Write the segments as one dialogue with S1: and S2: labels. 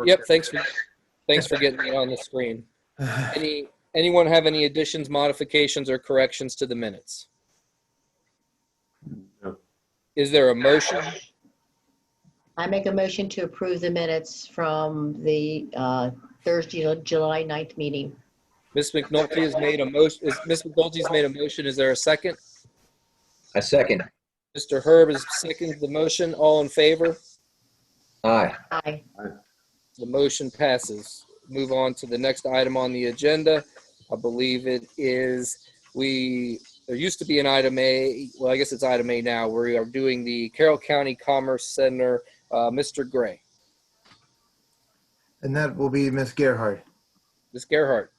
S1: Yep, thanks for getting me on the screen. Anyone have any additions, modifications, or corrections to the minutes?
S2: No.
S1: Is there a motion?
S3: I make a motion to approve the minutes from the Thursday, July 9th meeting.
S1: Ms. McNulty has made a motion. Ms. McNulty's made a motion. Is there a second?
S4: A second.
S1: Mr. Herb has seconded the motion. All in favor?
S4: Aye.
S3: Aye.
S1: The motion passes. Move on to the next item on the agenda. I believe it is, there used to be an item A, well, I guess it's item A now. We are doing the Carroll County Commerce Center, Mr. Gray.
S5: And that will be Miss Gerhard.
S1: Ms. Gerhart.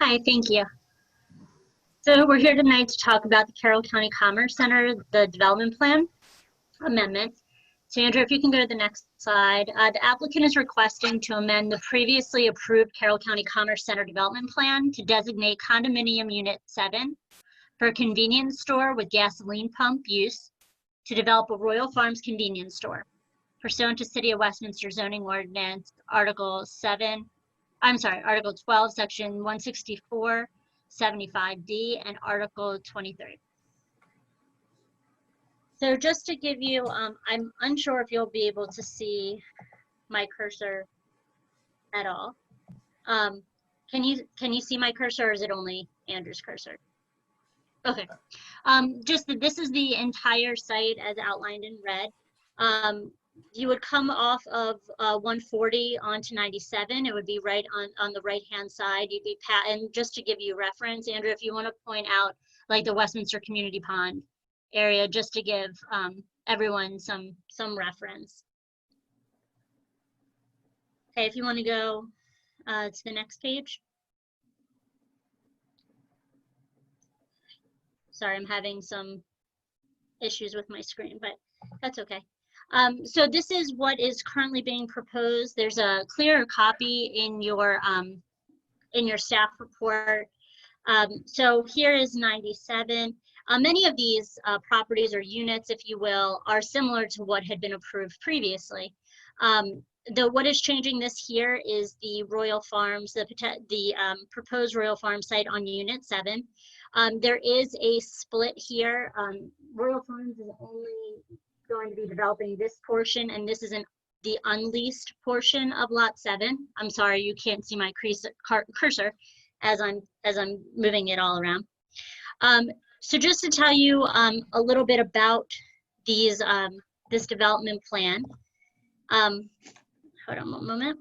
S6: Hi, thank you. So we're here tonight to talk about the Carroll County Commerce Center, the development plan amendment. So Andrew, if you can go to the next slide. The applicant is requesting to amend the previously approved Carroll County Commerce Center development plan to designate condominium unit 7 for a convenience store with gasoline pump use to develop a Royal Farms convenience store pursuant to City of Westminster zoning ordinance, Article 12, Section 164, 75D, and Article 23. So just to give you, I'm unsure if you'll be able to see my cursor at all. Can you see my cursor, or is it only Andrew's cursor? Okay. Just that this is the entire site as outlined in red. You would come off of 140 onto 97. It would be right on the right-hand side. You'd be and just to give you reference, Andrew, if you want to point out like the Westminster Community Pond area, just to give everyone some reference. Okay, if you want to go to the next page. Sorry, I'm having some issues with my screen, but that's okay. So this is what is currently being proposed. There's a clearer copy in your staff report. So here is 97. Many of these properties or units, if you will, are similar to what had been approved previously. What is changing this here is the Royal Farms, the proposed Royal Farm site on Unit 7. There is a split here. Royal Farms is only going to be developing this portion, and this isn't the unleased portion of Lot 7. I'm sorry, you can't see my cursor as I'm moving it all around. So just to tell you a little bit about these this development plan. Hold on one moment.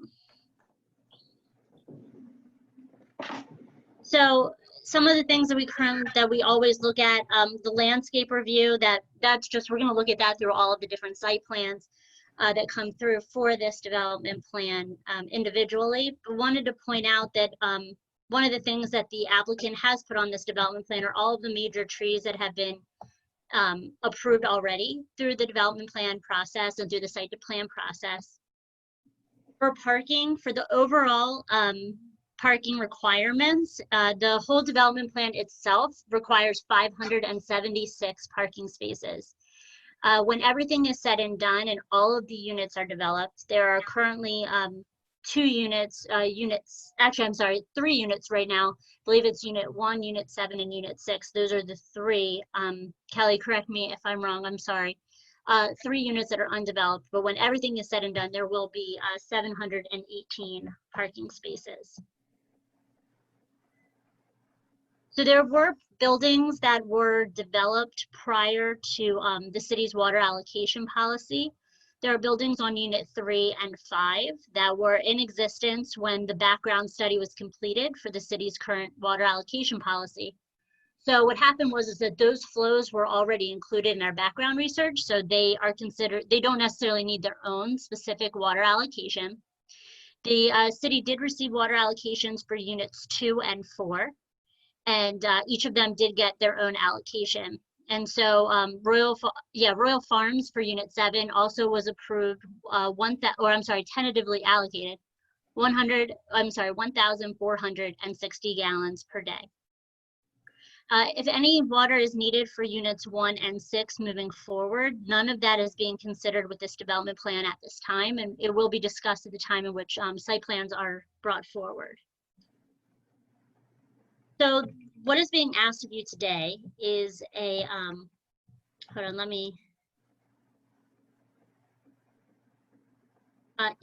S6: So some of the things that we always look at, the landscape review, that's just, we're going to look at that through all of the different site plans that come through for this development plan individually. But wanted to point out that one of the things that the applicant has put on this development plan are all of the major trees that have been approved already through the development plan process and through the site to plan process. For parking, for the overall parking requirements, the whole development plan itself requires 576 parking spaces. When everything is said and done and all of the units are developed, there are currently 3 units right now. I believe it's Unit 1, Unit 7, and Unit 6. Those are the 3. Kelly, correct me if I'm wrong, I'm sorry. 3 units that are undeveloped, but when everything is said and done, there will be 718 parking spaces. So there were buildings that were developed prior to the city's water allocation policy. There are buildings on Unit 3 and 5 that were in existence when the background study was completed for the city's current water allocation policy. So what happened was that those flows were already included in our background research, so they don't necessarily need their own specific water allocation. The city did receive water allocations for Units 2 and 4, and each of them did get their own allocation. And so Royal Farms for Unit 7 also was approved, tentatively allocated 1,460 gallons per day. If any water is needed for units 1 and 6 moving forward, none of that is being considered with this development plan at this time, and it will be discussed at the time in which site plans are brought forward. So what is being asked of you today is a, hold on, let me,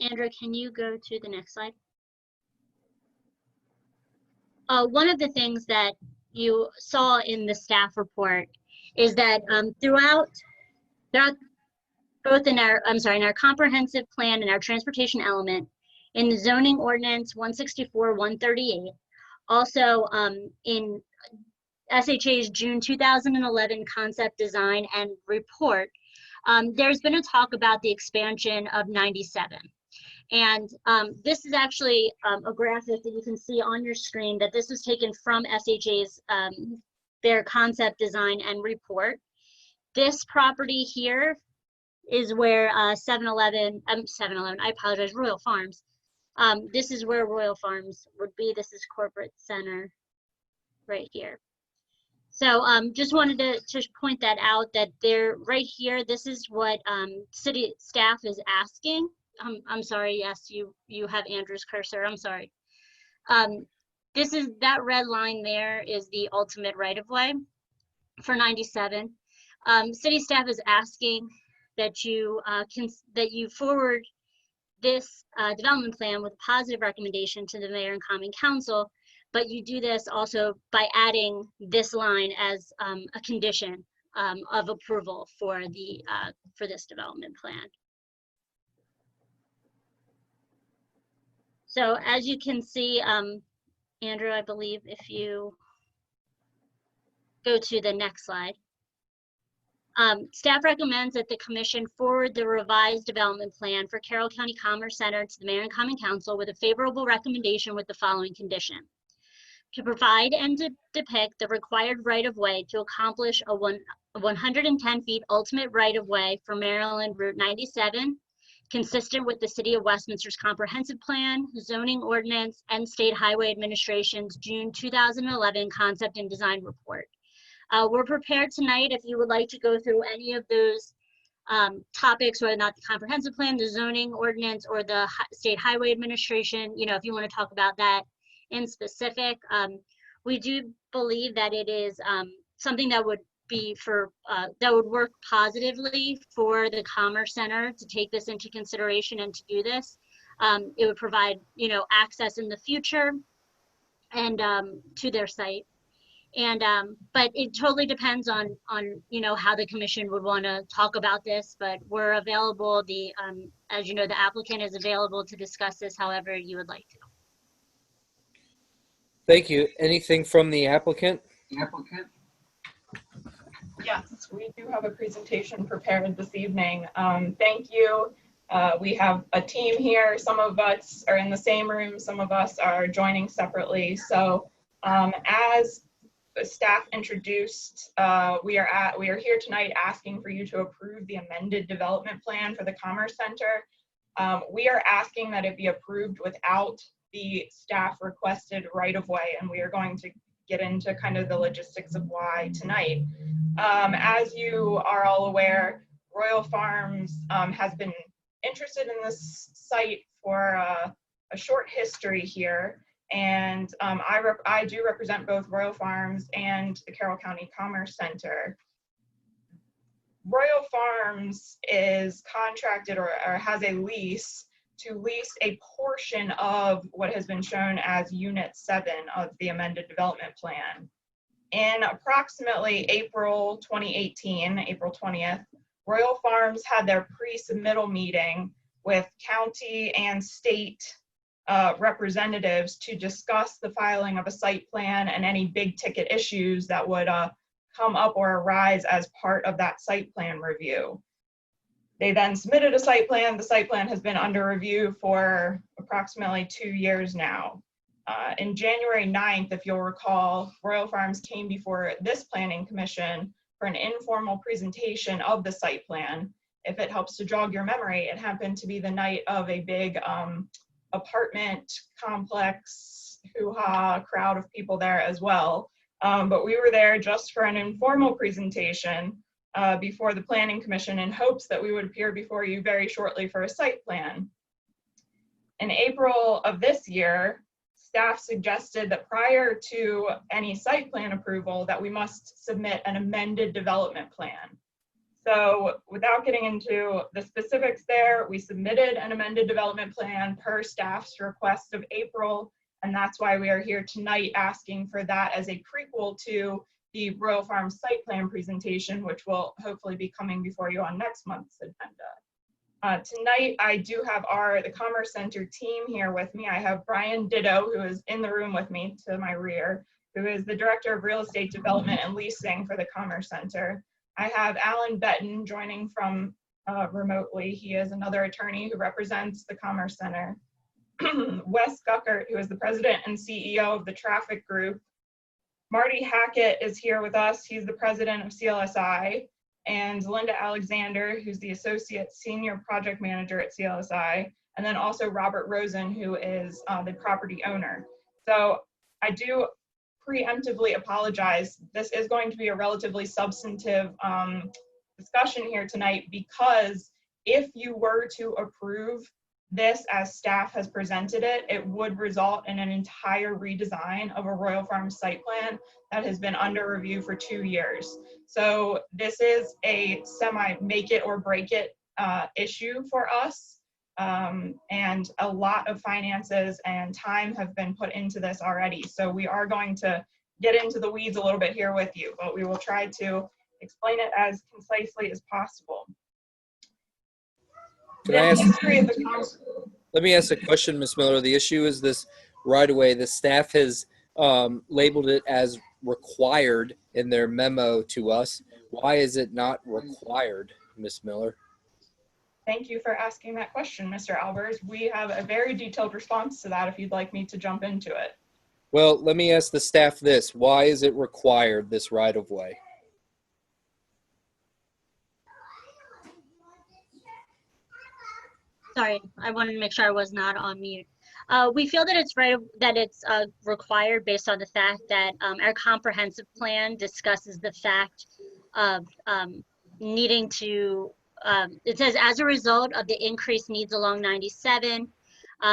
S6: Andrew, can you go to the next slide? One of the things that you saw in the staff report is that throughout both in our, in our comprehensive plan and our transportation element, in the zoning ordinance 164-138, also in SHA's June 2011 concept design and report, there's been a talk about the expansion of 97. And this is actually a graphic that you can see on your screen that this was taken from SHA's, their concept design and report. This property here is where 7-Eleven, I apologize, Royal Farms. This is where Royal Farms would be. This is Corporate Center right here. So just wanted to point that out, that they're right here. This is what city staff is asking. I'm sorry, yes, you have Andrew's cursor, I'm sorry. This is, that red line there is the ultimate right-of-way for 97. City staff is asking that you forward this development plan with a positive recommendation to the mayor and common council, but you do this also by adding this line as a condition of approval for the for this development plan. So as you can see, Andrew, I believe if you go to the next slide, staff recommends that the commission forward the revised development plan for Carroll County Commerce Center to the Mayor and Common Council with a favorable recommendation with the following condition: to provide and to depict the required right-of-way to accomplish a 110 feet ultimate right-of-way for Maryland Route 97, consistent with the City of Westminster's comprehensive plan, zoning ordinance, and State Highway Administration's June 2011 concept and design report. We're prepared tonight if you would like to go through any of those topics, whether or not the comprehensive plan, the zoning ordinance, or the State Highway Administration, if you want to talk about that in specific. We do believe that it is something that would be for that would work positively for the Commerce Center to take this into consideration and to do this. It would provide access in the future and to their site. And but it totally depends on how the commission would want to talk about this, but we're available. As you know, the applicant is available to discuss this however you would like to.
S1: Thank you. Anything from the applicant?
S2: Yes, we do have a presentation prepared this evening. Thank you. We have a team here. Some of us are in the same room. Some of us are joining separately. So as staff introduced, we are here tonight asking for you to approve the amended development plan for the Commerce Center. We are asking that it be approved without the staff requested right-of-way, and we are going to get into kind of the logistics of why tonight. As you are all aware, Royal Farms has been interested in this site for a short history here, and I do represent both Royal Farms and the Carroll County Commerce Center. Royal Farms is contracted or has a lease to lease a portion of what has been shown as Unit 7 of the amended development plan. In approximately April 2018, April 20th, Royal Farms had their pre-submittal meeting with county and state representatives to discuss the filing of a site plan and any big ticket issues that would come up or arise as part of that site plan review. They then submitted a site plan. The site plan has been under review for approximately 2 years now. In January 9th, if you'll recall, Royal Farms came before this planning commission for an informal presentation of the site plan. If it helps to jog your memory, it happened to be the night of a big apartment complex hoo-ha crowd of people there as well. But we were there just for an informal presentation before the Planning Commission in hopes that we would appear before you very shortly for a site plan. In April of this year, staff suggested that prior to any site plan approval that we must submit an amended development plan. So without getting into the specifics there, we submitted an amended development plan per staff's request of April, and that's why we are here tonight asking for that as a prequel to the Royal Farms site plan presentation, which will hopefully be coming before you on next month's agenda. Tonight, I do have the Commerce Center team here with me. I have Brian Ditto, who is in the room with me to my rear, who is the Director of Real Estate Development and Leasing for the Commerce Center. I have Alan Betton joining from remotely. He is another attorney who represents the Commerce Center. Wes Guckert, who is the President and CEO of the Traffic Group. Marty Hackett is here with us. He's the President of CLSI. And Linda Alexander, who's the Associate Senior Project Manager at CLSI. And then also Robert Rosen, who is the property owner. So I do preemptively apologize. This is going to be a relatively substantive discussion here tonight, because if you were to approve this as staff has presented it, it would result in an entire redesign of a Royal Farms site plan that has been under review for 2 years. So this is a make it or break it issue for us. And a lot of finances and time have been put into this already. So we are going to get into the weeds a little bit here with you, but we will try to explain it as concisely as possible.
S1: Can I ask, let me ask a question, Ms. Miller. The issue is this right away. The staff has labeled it as required in their memo to us. Why is it not required, Ms. Miller?
S2: Thank you for asking that question, Mr. Albers. We have a very detailed response to that if you'd like me to jump into it.
S1: Well, let me ask the staff this. Why is it required, this right of way?
S6: Sorry, I wanted to make sure I was not on mute. We feel that it's required based on the fact that our comprehensive plan discusses the fact of needing to, it says, as a result of the increased needs along 97,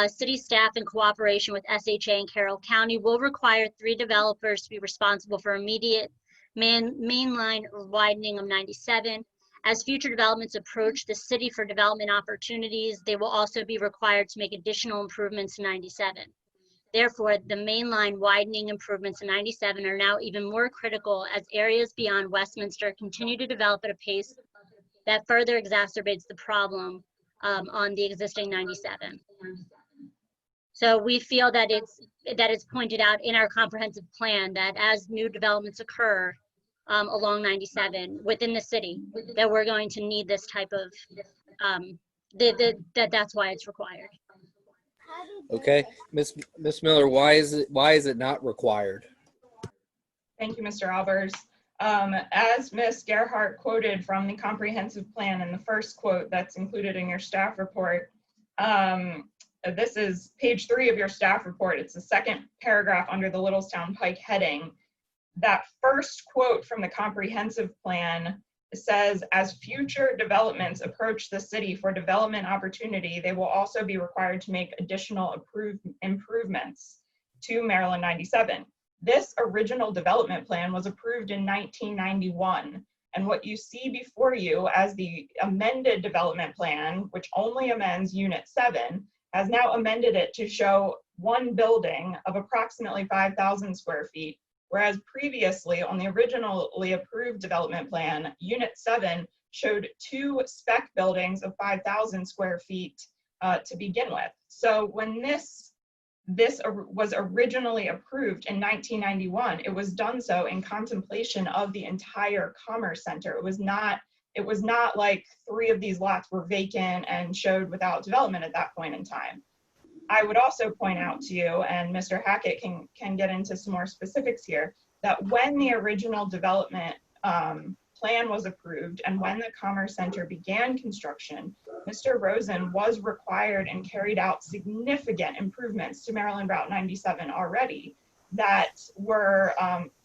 S6: city staff in cooperation with SHA and Carroll County will require 3 developers to be responsible for immediate mainline widening of 97. As future developments approach the city for development opportunities, they will also be required to make additional improvements to 97. Therefore, the mainline widening improvements to 97 are now even more critical as areas beyond Westminster continue to develop at a pace that further exacerbates the problem on the existing 97. So we feel that it's pointed out in our comprehensive plan that as new developments occur along 97 within the city, that we're going to need this type of, that's why it's required.
S1: Okay, Ms. Miller, why is it not required?
S2: Thank you, Mr. Albers. As Ms. Gerhart quoted from the comprehensive plan in the first quote that's included in your staff report, this is page 3 of your staff report. It's the second paragraph under the Littlestown Pike heading. That first quote from the comprehensive plan says, as future developments approach the city for development opportunity, they will also be required to make additional improvements to Maryland 97. This original development plan was approved in 1991. And what you see before you as the amended development plan, which only amends Unit 7, has now amended it to show one building of approximately 5,000 square feet. Whereas previously on the originally approved development plan, Unit 7 showed 2 spec buildings of 5,000 square feet to begin with. So when this was originally approved in 1991, it was done so in contemplation of the entire Commerce Center. It was not like 3 of these lots were vacant and showed without development at that point in time. I would also point out to you, and Mr. Hackett can get into some more specifics here, that when the original development plan was approved and when the Commerce Center began construction, Mr. Rosen was required and carried out significant improvements to Maryland Route 97 already. that were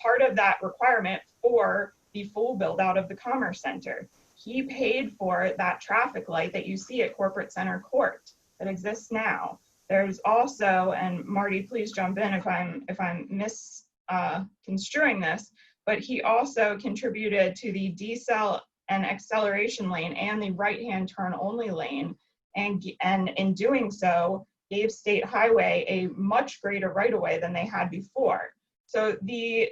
S2: part of that requirement for the full build out of the Commerce Center. He paid for that traffic light that you see at Corporate Center Court that exists now. There's also, and Marty, please jump in if I'm misconstruing this, but he also contributed to the decel and acceleration lane and the right-hand turn only lane, and in doing so, gave State Highway a much greater right-of-way than they had before. So the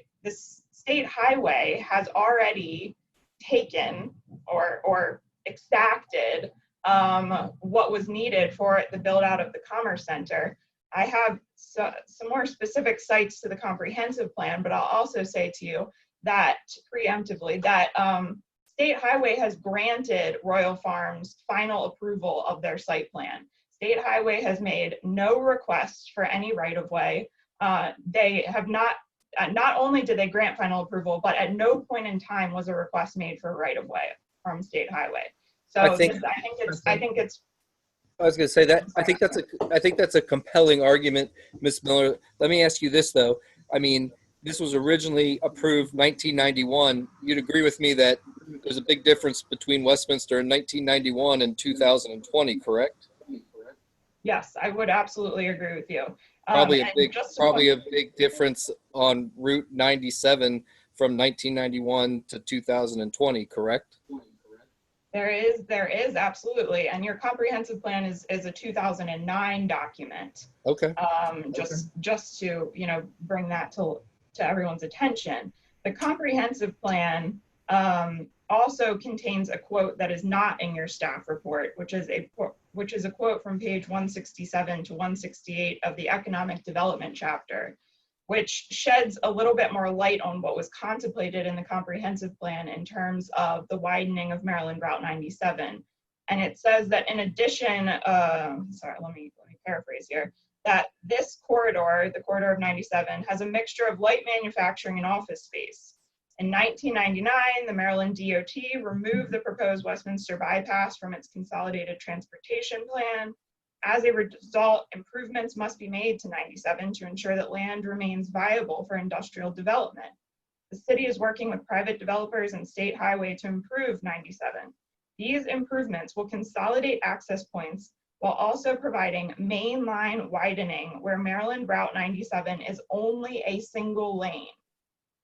S2: State Highway has already taken or exacted what was needed for the build out of the Commerce Center. I have some more specific sites to the comprehensive plan, but I'll also say to you that preemptively that State Highway has granted Royal Farms final approval of their site plan. State Highway has made no request for any right-of-way. They have not only did they grant final approval, but at no point in time was a request made for right-of-way from State Highway. So I think it's.
S1: I was going to say that I think that's a compelling argument, Ms. Miller. Let me ask you this though. I mean, this was originally approved 1991. You'd agree with me that there's a big difference between Westminster in 1991 and 2020, correct?
S2: Yes, I would absolutely agree with you.
S1: Probably a big difference on Route 97 from 1991 to 2020, correct?
S2: There is absolutely, and your comprehensive plan is a 2009 document.
S1: Okay.
S2: Just to bring that to everyone's attention. The comprehensive plan also contains a quote that is not in your staff report, which is a quote from page 167 to 168 of the economic development chapter, which sheds a little bit more light on what was contemplated in the comprehensive plan in terms of the widening of Maryland Route 97. And it says that in addition, let me paraphrase here, that this corridor, the corridor of 97, has a mixture of light manufacturing and office space. In 1999, the Maryland DOT removed the proposed Westminster bypass from its consolidated transportation plan. As a result, improvements must be made to 97 to ensure that land remains viable for industrial development. The city is working with private developers and State Highway to improve 97. These improvements will consolidate access points while also providing mainline widening where Maryland Route 97 is only a single lane.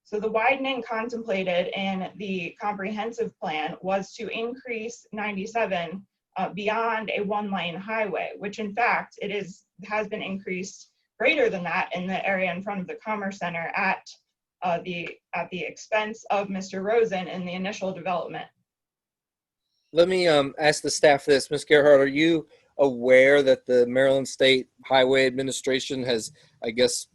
S2: So the widening contemplated in the comprehensive plan was to increase 97 beyond a one-lane highway, which in fact has been increased greater than that in the area in front of the Commerce Center at the expense of Mr. Rosen in the initial development.
S1: Let me ask the staff this. Ms. Gerhardt, are you aware that the Maryland State Highway Administration has, I guess,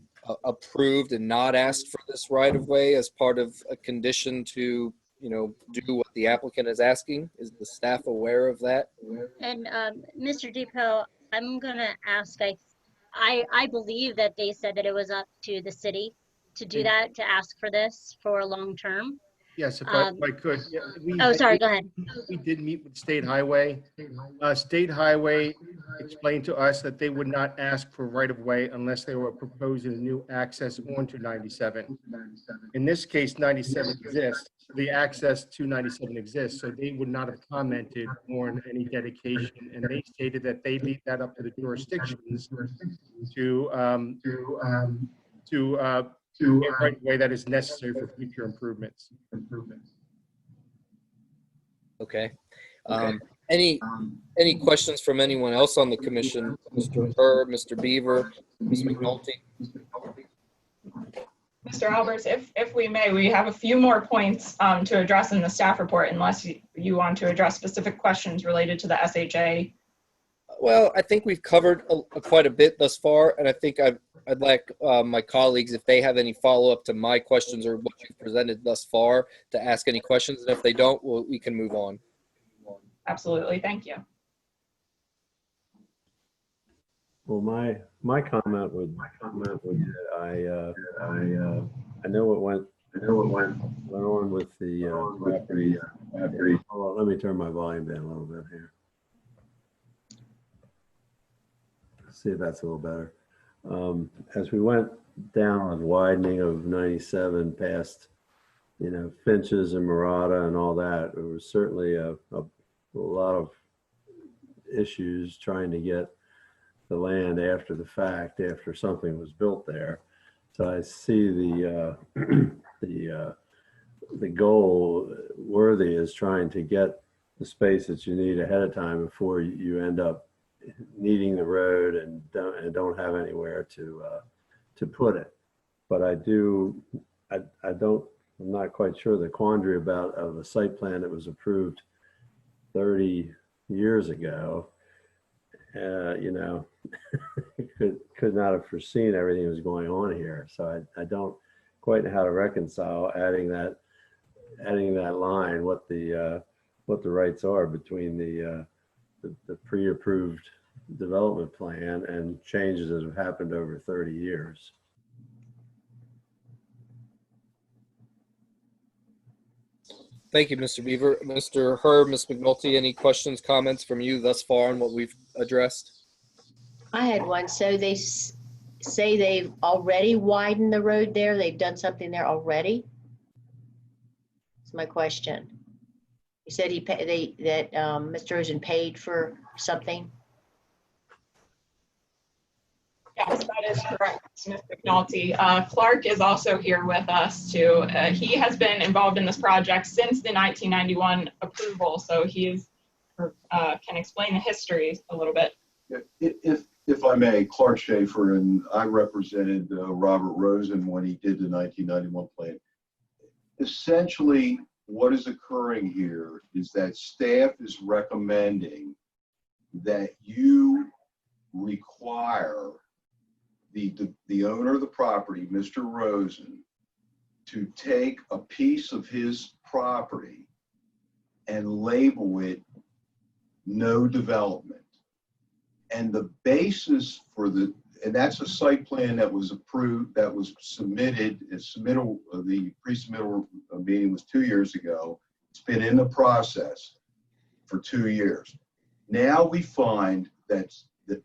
S1: approved and not asked for this right-of-way as part of a condition to, do what the applicant is asking? Is the staff aware of that?
S6: And Mr. Depot, I'm gonna ask, I believe that they said that it was up to the city to do that, to ask for this for long term.
S7: Yes, if I could.
S6: Oh, sorry, go ahead.
S7: We did meet with State Highway. State Highway explained to us that they would not ask for right-of-way unless they were proposing a new access onto 97. In this case, 97 exists. The access to 97 exists, so they would not have commented on any dedication, and they stated that they leave that up to the jurisdictions to get right-of-way that is necessary for future improvements.
S1: Okay. Any questions from anyone else on the commission? Mr. Burr, Mr. Beaver, Ms. McNulty?
S2: Mr. Alberts, if we may, we have a few more points to address in the staff report, unless you want to address specific questions related to the SHA.
S1: Well, I think we've covered quite a bit thus far, and I think I'd like my colleagues, if they have any follow-up to my questions or what you've presented thus far, to ask any questions, and if they don't, we can move on.
S2: Absolutely, thank you.
S8: Well, my comment would I know it went on with the property. Hold on, let me turn my volume down a little bit here. See if that's a little better. As we went downward widening of 97 past, Finches and Murata and all that. There was certainly a lot of issues trying to get the land after the fact, after something was built there. So I see the goal worthy is trying to get the space that you need ahead of time before you end up needing the road and don't have anywhere to put it. But I'm not quite sure the quandary of a site plan that was approved 30 years ago, could not have foreseen everything that was going on here. So I don't quite know how to reconcile adding that line, what the rights are between the pre-approved development plan and changes that have happened over 30 years.
S1: Thank you, Mr. Beaver. Mr. Herb, Ms. McNulty, any questions, comments from you thus far on what we've addressed?
S3: I had one. So they say they've already widened the road there. They've done something there already. That's my question. You said that Mr. Rosen paid for something.
S2: Yes, that is correct, Ms. McNulty. Clark is also here with us too. He has been involved in this project since the 1991 approval, so he can explain the history a little bit.
S9: If I may, Clark Schaefer, and I represented Robert Rosen when he did the 1991 plan. Essentially, what is occurring here is that staff is recommending that you require the owner of the property, Mr. Rosen, to take a piece of his property and label it no development. And the basis for and that's a site plan that was approved, that was submitted, the pre-submittal meeting was 2 years ago. It's been in the process for 2 years. Now we find that the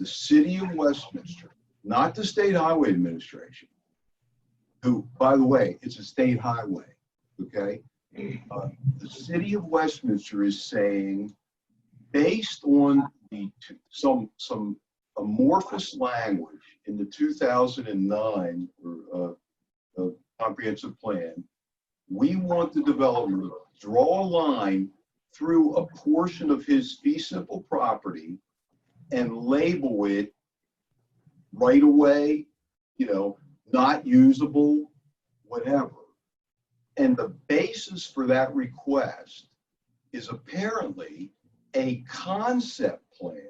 S9: city of Westminster, not the State Highway Administration, who, by the way, it's a state highway, okay? The city of Westminster is saying, based on some amorphous language in the 2009 comprehensive plan, we want the developer to draw a line through a portion of his fee simple property and label it right away, not usable, whatever. And the basis for that request is apparently a concept plan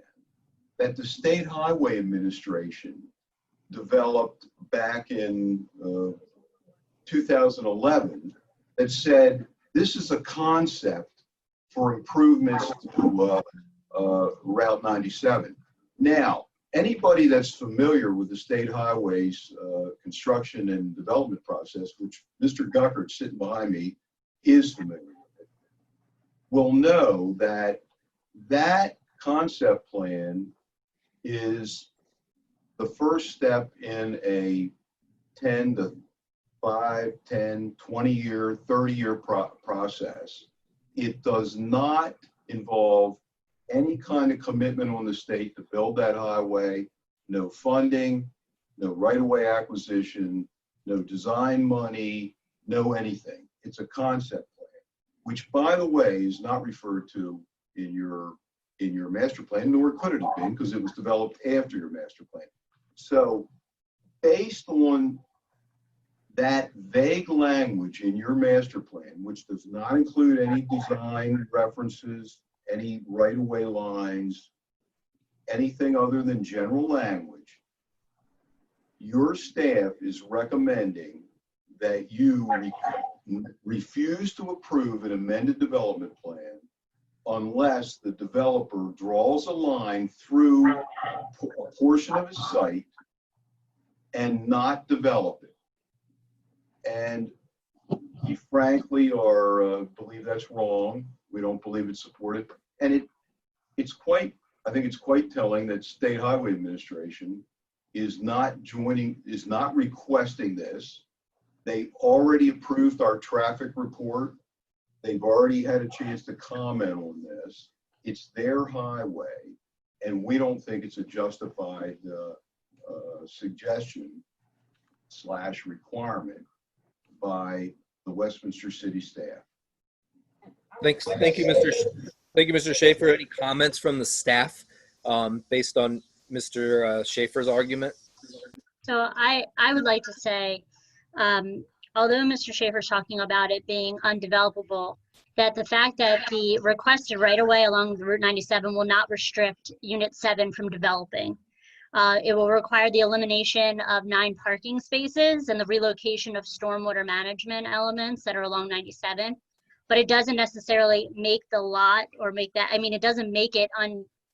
S9: that the State Highway Administration developed back in 2011 that said this is a concept for improvements to Route 97. Now, anybody that's familiar with the State Highways construction and development process, which Mr. Guckert sitting behind me is familiar with it, will know that that concept plan is the first step in a 10 to 5, 10, 20-year, 30-year process. It does not involve any kind of commitment on the state to build that highway, no funding, no right-of-way acquisition, no design money, no anything. It's a concept plan, which, by the way, is not referred to in your master plan, nor could it have been, because it was developed after your master plan. So based on that vague language in your master plan, which does not include any design references, any right-of-way lines, anything other than general language, your staff is recommending that you refuse to approve an amended development plan unless the developer draws a line through a portion of his site and not develop it. And we frankly believe that's wrong. We don't believe it's supported. And I think it's quite telling that State Highway Administration is not requesting this. They already approved our traffic report. They've already had a chance to comment on this. It's their highway, and we don't think it's a justified suggestion / requirement by the Westminster City staff.
S1: Thank you, Mr. Schaefer. Any comments from the staff based on Mr. Schaefer's argument?
S6: So I would like to say, although Mr. Schaefer's talking about it being undevelopable, that the fact that the requested right-of-way along Route 97 will not restrict Unit 7 from developing. It will require the elimination of 9 parking spaces and the relocation of stormwater management elements that are along 97. But it doesn't necessarily make the lot or make that, I mean, it doesn't make it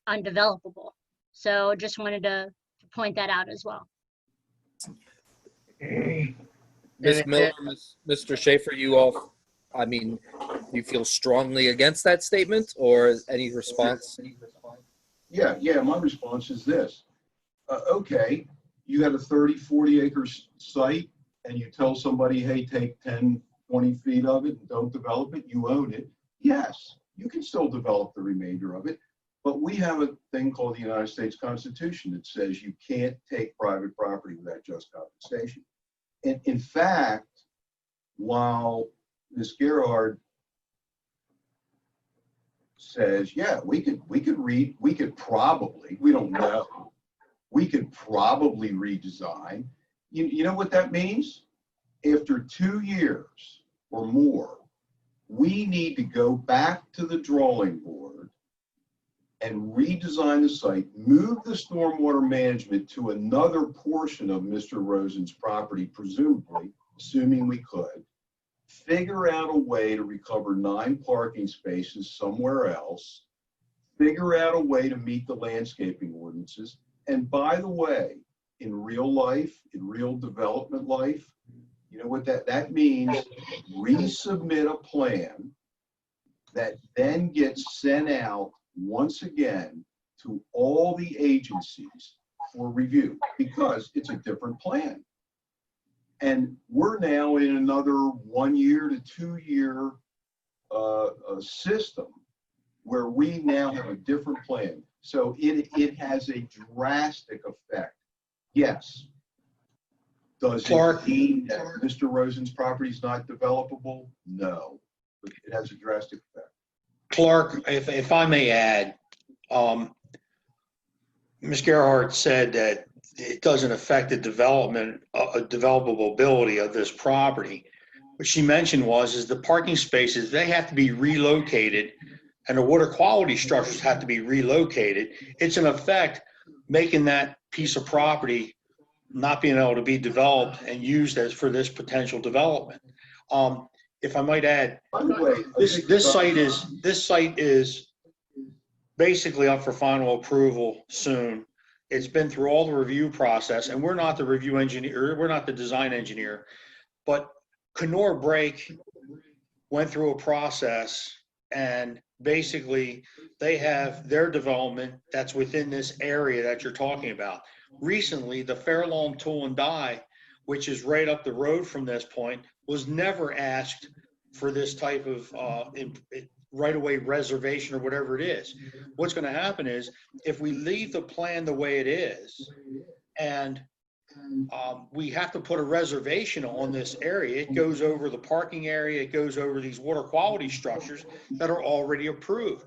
S6: undevelopable. So just wanted to point that out as well.
S1: Ms. Miller, Mr. Schaefer, you feel strongly against that statement, or any response?
S9: Yeah, my response is this. Okay, you got a 30, 40 acre site and you tell somebody, hey, take 10, 20 feet of it and don't develop it, you own it. Yes, you can still develop the remainder of it, but we have a thing called the United States Constitution that says you can't take private property without just compensation. And in fact, while Ms. Gerhard says, yeah, we could probably, we don't know, we could probably redesign. You know what that means? After 2 years or more, we need to go back to the drawing board and redesign the site, move the stormwater management to another portion of Mr. Rosen's property, presumably, assuming we could, figure out a way to recover 9 parking spaces somewhere else, figure out a way to meet the landscaping ordinances. And by the way, in real life, in real development life, you know what that means? Resubmit a plan that then gets sent out once again to all the agencies for review, because it's a different plan. And we're now in another 1 year to 2 year system where we now have a different plan. So it has a drastic effect. Yes. Does
S10: Clark,
S9: it mean that Mr. Rosen's property is not developable? No, but it has a drastic effect.
S10: Clark, if I may add, Ms. Gerhart said that it doesn't affect the developability of this property. What she mentioned is the parking spaces, they have to be relocated, and the water quality structures have to be relocated. It's in effect making that piece of property not being able to be developed and used as for this potential development. If I might add,
S9: By the way,
S10: this site is basically up for final approval soon. It's been through all the review process, and we're not the review engineer, we're not the design engineer, but Kenora Brake went through a process, and basically they have their development that's within this area that you're talking about. Recently, the Fairlawn Tool and Die, which is right up the road from this point, was never asked for this type of right-of-way reservation or whatever it is. What's going to happen is, if we leave the plan the way it is, and we have to put a reservation on this area, it goes over the parking area, it goes over these water quality structures that are already approved.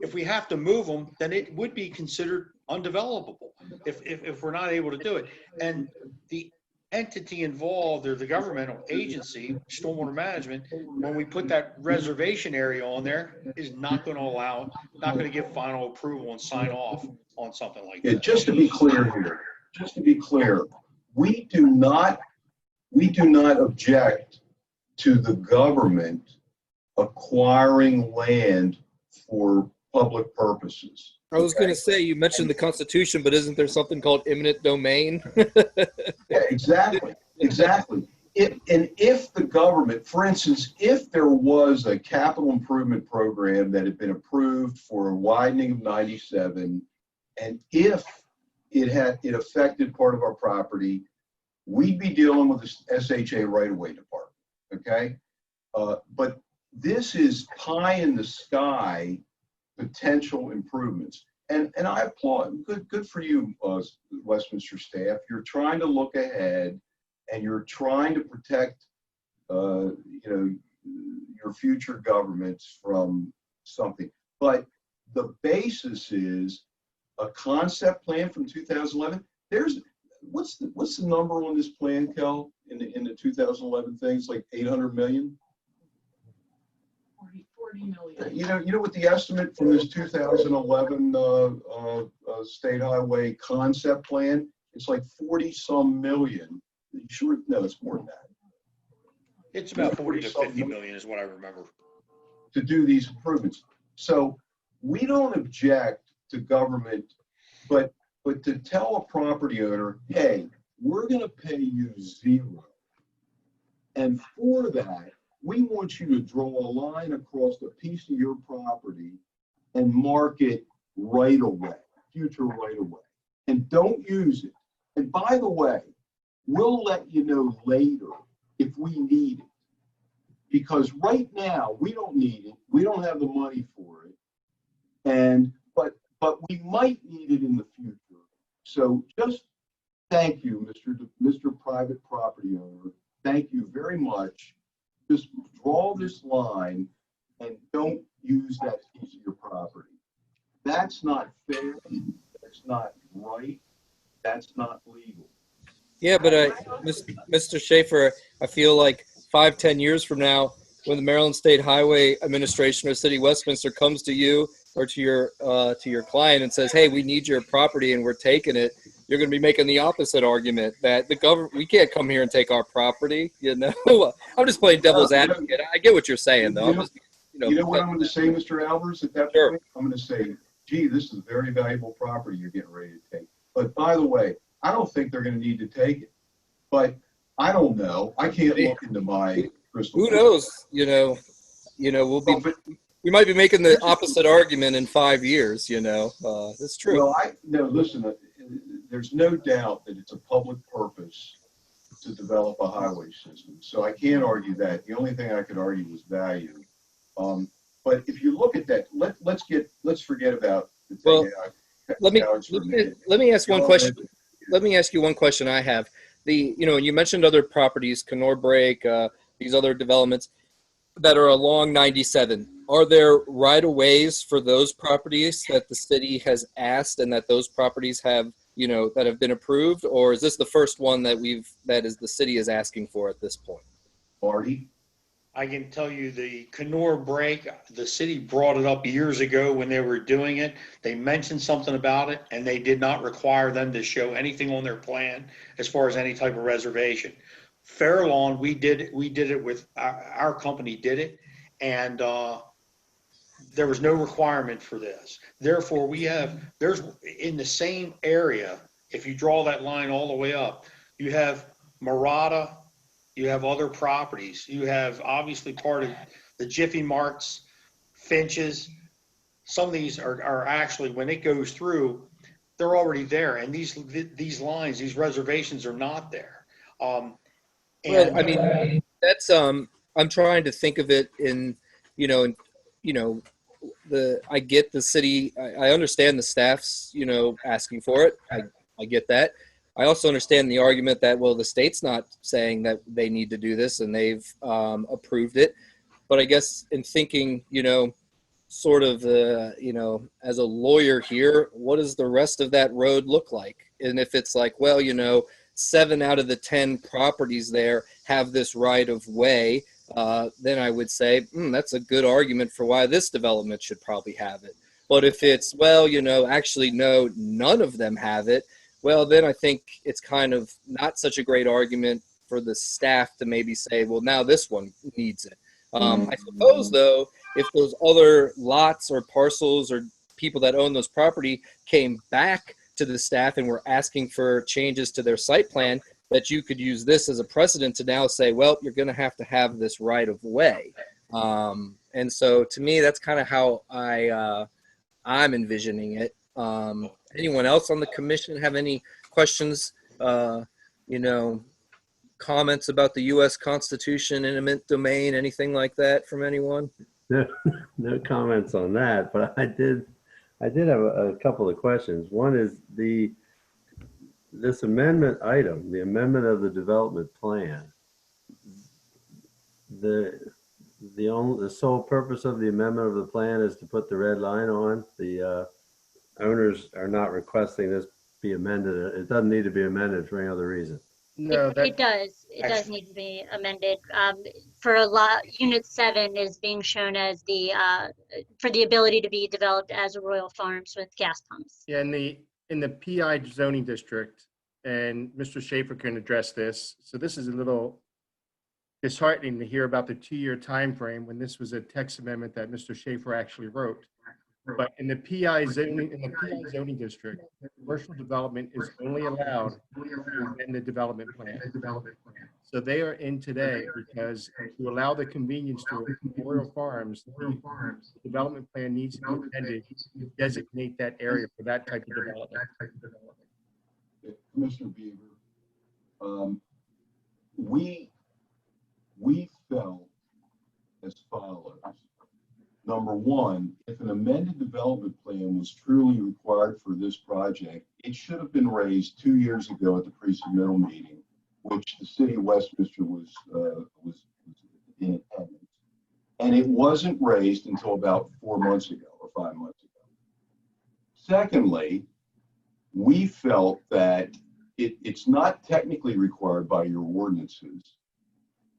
S10: If we have to move them, then it would be considered undevelopable if we're not able to do it. And the entity involved, or the governmental agency, stormwater management, when we put that reservation area on there, is not going to give final approval and sign off on something like that.
S9: Just to be clear here, we do not object to the government acquiring land for public purposes.
S1: I was going to say, you mentioned the Constitution, but isn't there something called eminent domain?
S9: Yeah, exactly. If the government, for instance, if there was a capital improvement program that had been approved for a widening of 97, and if it affected part of our property, we'd be dealing with the SHA right-of-way department, okay? But this is pie in the sky potential improvements. And I applaud, good for you, Westminster staff. You're trying to look ahead and you're trying to protect, your future governments from something. But the basis is a concept plan from 2011. What's the number on this plan, Kel, in the 2011 thing? It's like 800 million.
S2: 40 million.
S9: You know what the estimate from this 2011 state highway concept plan? It's like 40 some million. Sure, no, it's more than that.
S10: It's about 40 to 50 million is what I remember.
S9: To do these improvements. So we don't object to government, but to tell a property owner, hey, we're going to pay you zero. And for that, we want you to draw a line across a piece of your property and mark it right away, future right away. And don't use it. And by the way, we'll let you know later if we need it. Because right now, we don't need it. We don't have the money for it. But we might need it in the future. So just thank you, Mr. Private Property Owner. Thank you very much. Just draw this line and don't use that piece of your property. That's not fair. That's not right. That's not legal.
S1: Yeah, but Mr. Schaefer, I feel like 5-10 years from now, when the Maryland State Highway Administration or City of Westminster comes to you or to your client and says, "Hey, we need your property and we're taking it," you're going to be making the opposite argument that the government, we can't come here and take our property. I'm just playing devil's advocate. I get what you're saying, though.
S9: You know what I'm going to say, Mr. Albers, at that point? I'm going to say, gee, this is very valuable property you're getting ready to take. But by the way, I don't think they're going to need to take it. But I don't know. I can't look into my crystal ball.
S1: Who knows? We might be making the opposite argument in 5 years. That's true.
S9: Well, listen. There's no doubt that it's a public purpose to develop a highway system. So I can't argue that. The only thing I could argue was value. But if you look at that, let's forget about the thing.
S1: Well, let me ask one question. Let me ask you one question I have. You mentioned other properties, Kenor Break, these other developments that are along 97. Are there right-of-ways for those properties that the city has asked and that those properties have, that have been approved? Or is this the first one that the city is asking for at this point?
S9: Marty?
S10: I can tell you the Kenor Break, the city brought it up years ago when they were doing it. They mentioned something about it and they did not require them to show anything on their plan as far as any type of reservation. Fairlawn, we did it with our company did it, and there was no requirement for this. Therefore, there's in the same area, if you draw that line all the way up, you have Murata, you have other properties. You have obviously part of the Jiffy Marts, Finches. Some of these are actually, when it goes through, they're already there. And these lines, these reservations are not there.
S1: That's I'm trying to think of it in, I get the city, I understand the staff's, asking for it. I get that. I also understand the argument that, well, the state's not saying that they need to do this and they've approved it. But I guess in thinking, sort of, as a lawyer here, what does the rest of that road look like? And if it's like, well, 7 out of the 10 properties there have this right of way, then I would say, that's a good argument for why this development should probably have it. But if it's, well, actually, no, none of them have it, well, then I think it's kind of not such a great argument for the staff to maybe say, well, now this one needs it. I suppose, though, if those other lots or parcels or people that own those property came back to the staff and were asking for changes to their site plan, that you could use this as a precedent to now say, well, you're going to have this right of way. And so to me, that's kind of how I'm envisioning it. Anyone else on the commission have any questions, comments about the U.S. Constitution, eminent domain, anything like that from anyone?
S8: No comments on that, but I did have a couple of questions. One is this amendment item, the amendment of the development plan. The sole purpose of the amendment of the plan is to put the red line on. The owners are not requesting this be amended. It doesn't need to be amended for any other reason.
S7: No,
S6: It does. It does need to be amended. For a lot, Unit 7 is being shown as for the ability to be developed as Royal Farms with gas pumps.
S7: yeah, in the PI zoning district, and Mr. Schaefer can address this. So this is a little disheartening to hear about the 2-year time frame when this was a text amendment that Mr. Schaefer actually wrote. But in the PI zoning district, commercial development is only allowed in the development plan. So they are in today because to allow the convenience store, Royal Farms, the development plan needs to be amended to designate that area for that type of development.
S9: Commissioner Beaver, we felt as follows. Number one, if an amended development plan was truly required for this project, it should have been raised 2 years ago at the pre-submittal meeting, which the city of Westminster was in attendance. And it wasn't raised until about 4 months ago or 5 months ago. Secondly, we felt that it's not technically required by your ordinances,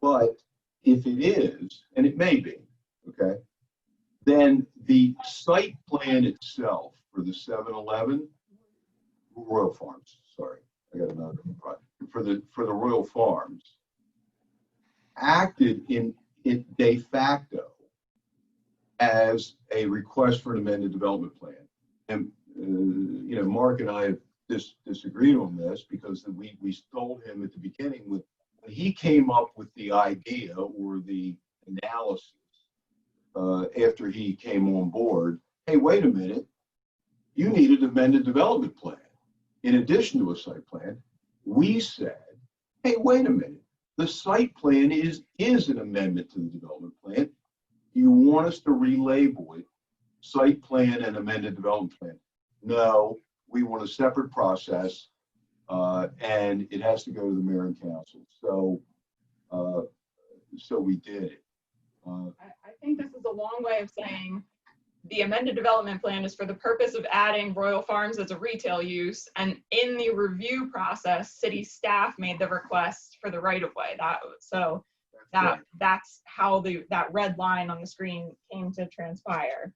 S9: but if it is, and it may be, okay, then the site plan itself for the 7-Eleven, Royal Farms, sorry, I got another project, for the Royal Farms, acted in de facto as a request for an amended development plan. And, Mark and I have disagreed on this because we told him at the beginning when he came up with the idea or the analysis after he came on board, hey, wait a minute, you need an amended development plan. In addition to a site plan, we said, hey, wait a minute, the site plan is an amendment to the development plan. You want us to relabel it site plan and amended development plan? No, we want a separate process, and it has to go to the mayor and council. So we did it.
S2: I think this is a long way of saying the amended development plan is for the purpose of adding Royal Farms as a retail use. And in the review process, city staff made the request for the right of way. That's how that red line on the screen came to transpire.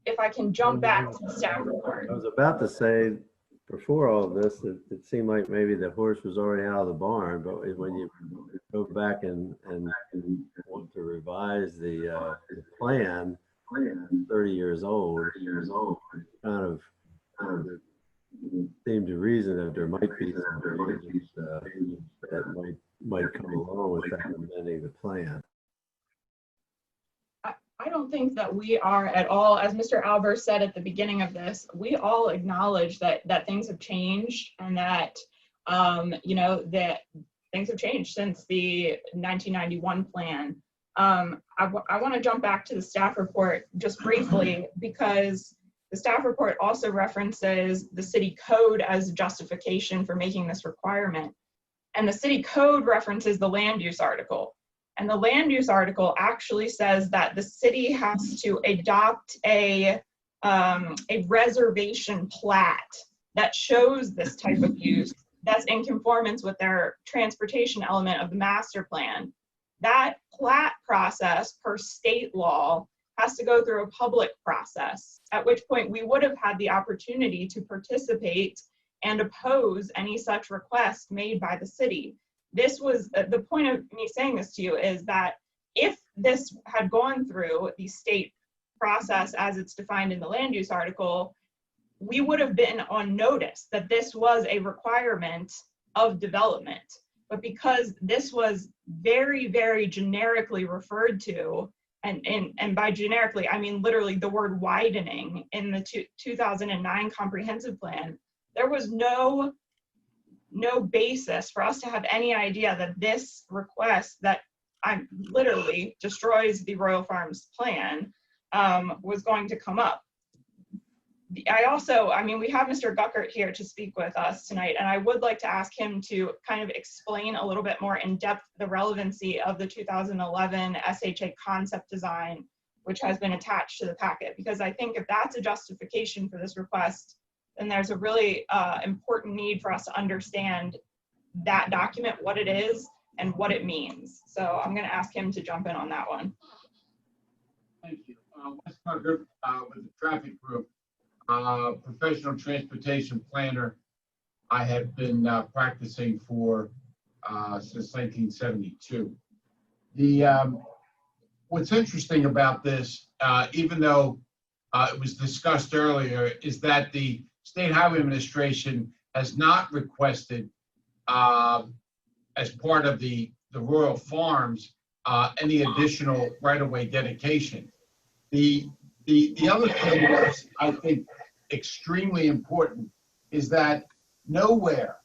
S2: If I can jump back to the staff report.
S8: I was about to say, before all of this, it seemed like maybe the horse was already out of the barn, but when you go back and want to revise the plan, 30 years old, kind of seemed to reason that there might be some changes that might come along with that amending the plan.
S2: I don't think that we are at all, as Mr. Albers said at the beginning of this, we all acknowledge that things have changed and that, that things have changed since the 1991 plan. I want to jump back to the staff report just briefly because the staff report also references the city code as justification for making this requirement. And the city code references the land use article. And the land use article actually says that the city has to adopt a reservation plat that shows this type of use that's in conformance with their transportation element of the master plan. That plat process per state law has to go through a public process, at which point we would have had the opportunity to participate and oppose any such request made by the city. This was the point of me saying this to you is that if this had gone through the state process as it's defined in the land use article, we would have been on notice that this was a requirement of development. But because this was very, very generically referred to and by generically, I mean literally the word widening in the 2009 comprehensive plan. There was no basis for us to have any idea that this request that literally destroys the Royal Farms plan was going to come up. I mean, we have Mr. Guckert here to speak with us tonight, and I would like to ask him to kind of explain a little bit more in depth the relevancy of the 2011 SHA concept design, which has been attached to the packet, because I think if that's a justification for this request, then there's a really important need for us to understand that document, what it is, and what it means. So I'm going to ask him to jump in on that one.
S11: Thank you. Wes Guckert with the traffic group. Professional transportation planner. I have been practicing for since 1972. What's interesting about this, even though it was discussed earlier, is that the State Highway Administration has not requested, as part of the Royal Farms, any additional right-of-way dedication. The other thing that's, I think, extremely important is that nowhere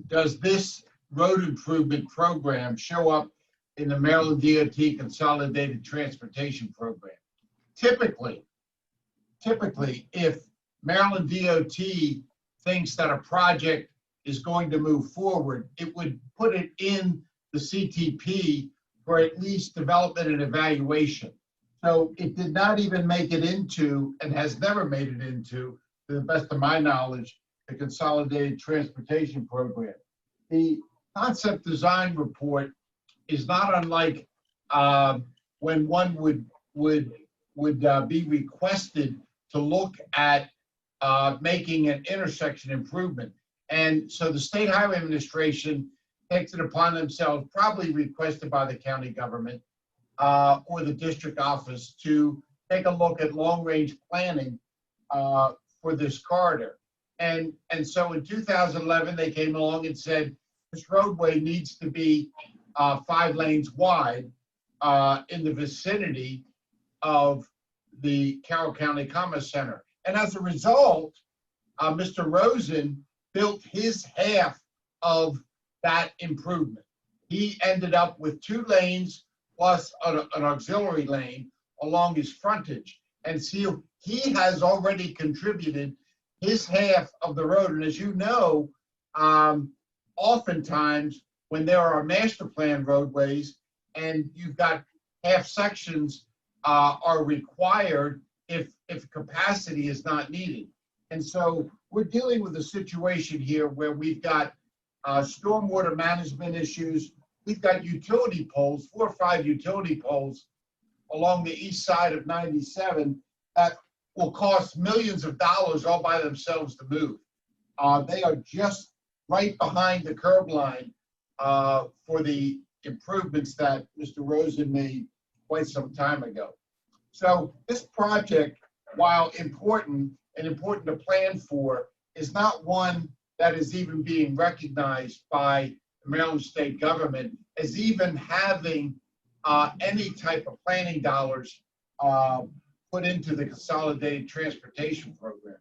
S11: does this road improvement program show up in the Maryland DOT Consolidated Transportation Program. Typically, if Maryland DOT thinks that a project is going to move forward, it would put it in the CTP for at least development and evaluation. So it did not even make it into, and has never made it into, to the best of my knowledge, the Consolidated Transportation Program. The concept design report is not unlike when one would be requested to look at making an intersection improvement. And so the State Highway Administration takes it upon themselves, probably requested by the county government, or the district office, to take a look at long-range planning for this corridor. And so in 2011, they came along and said, this roadway needs to be 5 lanes wide in the vicinity of the Carroll County Commerce Center. And as a result, Mr. Rosen built his half of that improvement. He ended up with 2 lanes plus an auxiliary lane along his frontage. And so he has already contributed his half of the road. And as you know, oftentimes when there are master plan roadways and you've got half sections are required if capacity is not needed. And so we're dealing with a situation here where we've got stormwater management issues. We've got utility poles, 4 or 5 utility poles along the east side of 97 that will cost millions of dollars all by themselves to move. They are just right behind the curb line for the improvements that Mr. Rosen made quite some time ago. So this project, while important and important to plan for, is not one that is even being recognized by the Maryland state government as even having any type of planning dollars put into the Consolidated Transportation Program.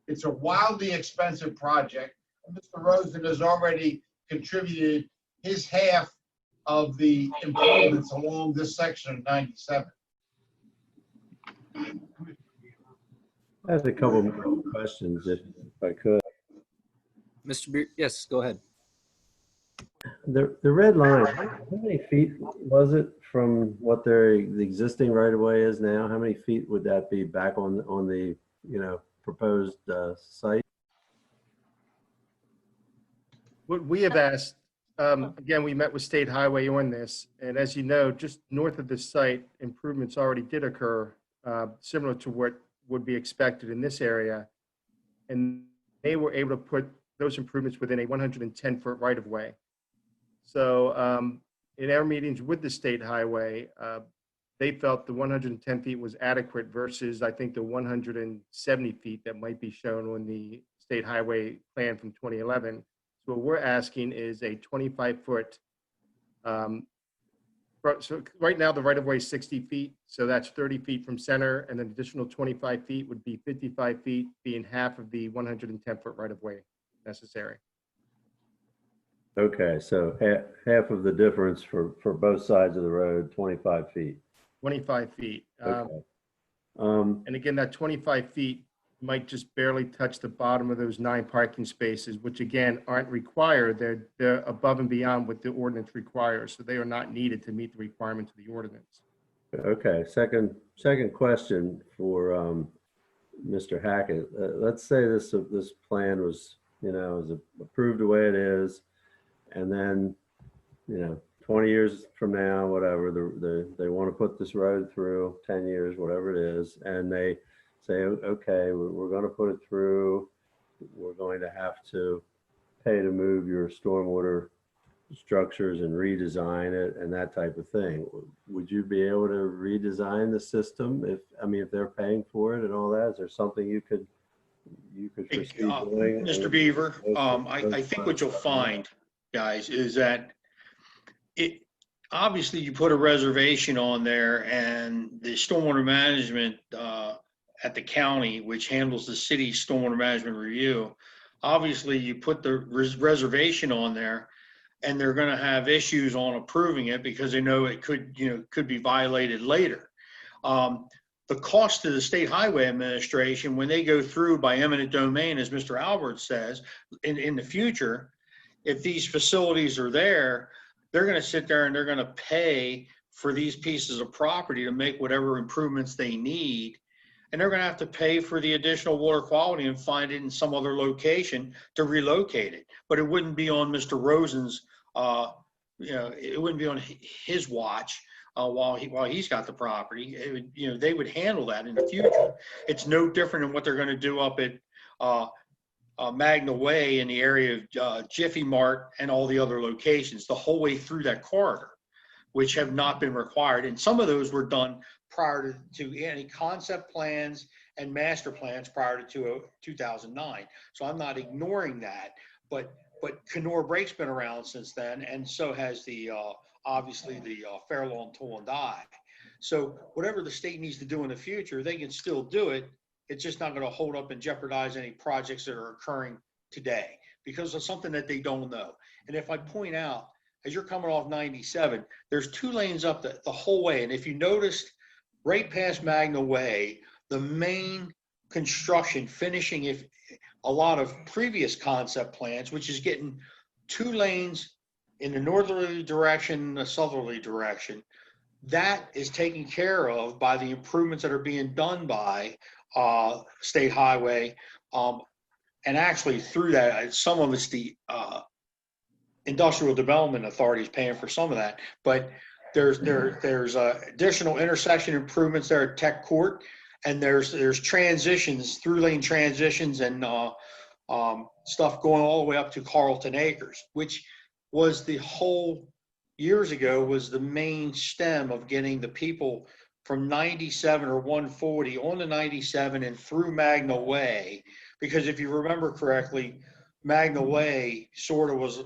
S11: It's a wildly expensive project. And Mr. Rosen has already contributed his half of the improvements along this section of 97.
S8: I have a couple more questions if I could.
S1: Mr. Beer, yes, go ahead.
S8: The red line, how many feet was it from what the existing right of way is now? How many feet would that be back on the proposed site?
S7: What we have asked, again, we met with State Highway on this, and as you know, just north of this site, improvements already did occur, similar to what would be expected in this area. And they were able to put those improvements within a 110-foot right-of-way. So in our meetings with the State Highway, they felt the 110 feet was adequate versus, I think, the 170 feet that might be shown on the State Highway plan from 2011. So what we're asking is a 25-foot So right now, the right-of-way is 60 feet, so that's 30 feet from center, and an additional 25 feet would be 55 feet, being half of the 110-foot right-of-way necessary.
S8: Okay, so half of the difference for both sides of the road, 25 feet.
S7: 25 feet.
S8: Okay.
S7: And again, that 25 feet might just barely touch the bottom of those 9 parking spaces, which again, aren't required. They're above and beyond what the ordinance requires, so they are not needed to meet the requirements of the ordinance.
S8: Okay, second question for Mr. Hackett. Let's say this plan was, is approved the way it is, and then, 20 years from now, whatever, they want to put this road through, 10 years, whatever it is, and they say, okay, we're going to put it through. We're going to have to pay to move your stormwater structures and redesign it and that type of thing. Would you be able to redesign the system if they're paying for it and all that? Is there something you could foresee doing?
S10: Mr. Beaver, I think what you'll find, guys, is that obviously you put a reservation on there, and the stormwater management at the county, which handles the city's stormwater management review, obviously you put the reservation on there, and they're going to have issues on approving it because they know it could be violated later. The cost to the State Highway Administration, when they go through by eminent domain, as Mr. Albert says, in the future, if these facilities are there, they're going to sit there and they're going to pay for these pieces of property to make whatever improvements they need. And they're going to have to pay for the additional water quality and find it in some other location to relocate it. But it wouldn't be on Mr. Rosen's, it wouldn't be on his watch while he's got the property. It would, they would handle that in the future. It's no different than what they're going to do up at Magna Way in the area of Jiffy Mart and all the other locations, the whole way through that corridor, which have not been required. And some of those were done prior to any concept plans and master plans prior to 2009. So I'm not ignoring that, but Kenora Brake's been around since then, and so has the obviously the Fair Lawn Tool and Die. So whatever the state needs to do in the future, they can still do it. It's just not going to hold up and jeopardize any projects that are occurring today because of something that they don't know. And if I point out, as you're coming off 97, there's 2 lanes up the whole way. And if you noticed, right past Magna Way, the main construction finishing if a lot of previous concept plans, which is getting 2 lanes in the northerly direction, the southerly direction, that is taken care of by the improvements that are being done by State Highway. And actually through that, some of it's the Industrial Development Authority is paying for some of that, but there's additional intersection improvements there at Tech Court, and there's transitions, through lane transitions and stuff going all the way up to Carlton Acres, which was the whole years ago was the main stem of getting the people from 97 or 140 on to 97 and through Magna Way. Because if you remember correctly, Magna Way sort of was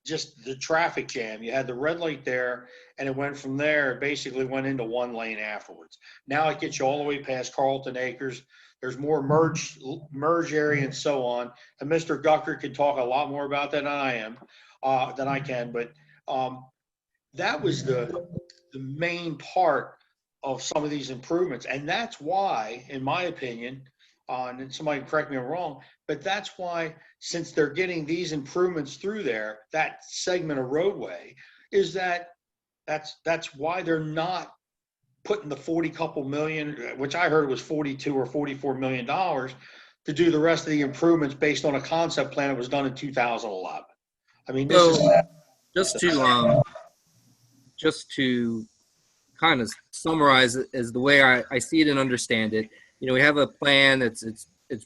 S10: just the traffic jam. You had the red light there, and it went from there, it basically went into 1 lane afterwards. Now it gets you all the way past Carlton Acres. There's more merge area and so on. And Mr. Gucker could talk a lot more about that than I can, but that was the main part of some of these improvements. And that's why, in my opinion, and somebody correct me if I'm wrong, but that's why, since they're getting these improvements through there, that segment of roadway, is that's why they're not putting the 40 couple million, which I heard was 42 or 44 million dollars, to do the rest of the improvements based on a concept plan that was done in 2011. I mean, this is
S1: just to kind of summarize it as the way I see it and understand it. We have a plan it's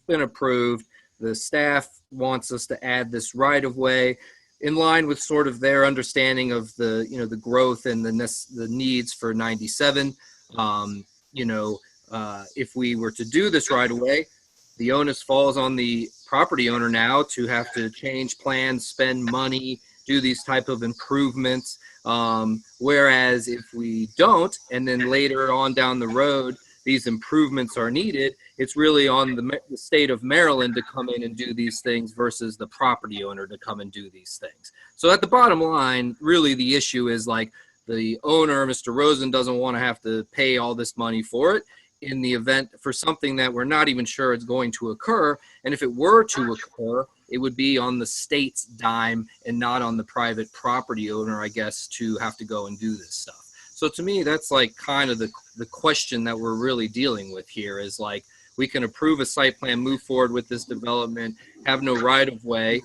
S1: been approved. The staff wants us to add this right of way in line with sort of their understanding of the the growth and the needs for 97. If we were to do this right away, the onus falls on the property owner now to have to change plans, spend money, do these type of improvements. Whereas if we don't, and then later on down the road, these improvements are needed, it's really on the state of Maryland to come in and do these things versus the property owner to come and do these things. So at the bottom line, really the issue is like the owner, Mr. Rosen, doesn't want to have to pay all this money for it in the event for something that we're not even sure it's going to occur. And if it were to occur, it would be on the state's dime and not on the private property owner, I guess, to have to go and do this stuff. So to me, that's like kind of the question that we're really dealing with here is like, we can approve a site plan, move forward with this development, have no right of way.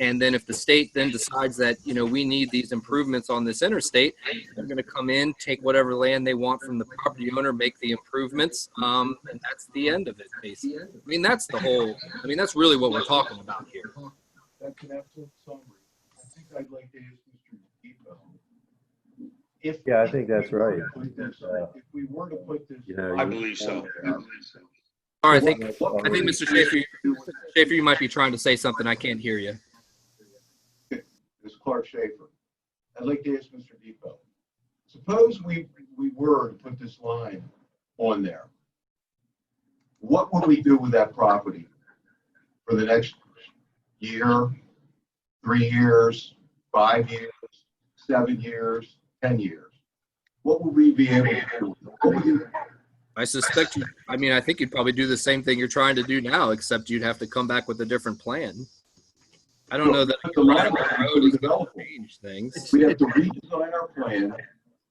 S1: And then if the state then decides that, you know, we need these improvements on this interstate, they're going to come in, take whatever land they want from the property owner, make the improvements. And that's the end of it, basically. I mean, that's the whole, I mean, that's really what we're talking about here.
S9: That's an excellent summary. I think I'd like to ask Mr. Depot. If
S8: Yeah, I think that's right.
S9: If we were to put this.
S8: You know,
S10: I believe so.
S1: All right, I think Mr. Schaefer, you might be trying to say something. I can't hear you.
S9: Ms. Clark Schaefer. I'd like to ask Mr. Depot. Suppose we were to put this line on there. What would we do with that property for the next year, 3 years, 5 years, 7 years, 10 years? What would we be able to do? What would you,
S1: I suspect you, I mean, I think you'd probably do the same thing you're trying to do now, except you'd have to come back with a different plan. I don't know that
S9: the line
S1: road is going to change things.
S9: we'd have to redesign our plan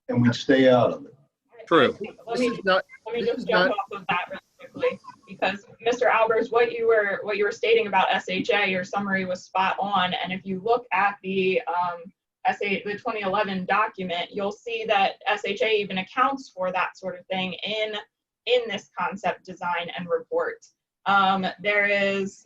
S9: and we'd stay out of it.
S1: True.
S2: Let me
S7: This is not,
S2: let me
S7: this
S2: just
S7: is
S2: jump
S7: not-
S2: off of that really quickly, because Mr. Albers, what you were stating about SHA, your summary was spot on. And if you look at the the 2011 document, you'll see that SHA even accounts for that sort of thing in this concept design and report. There is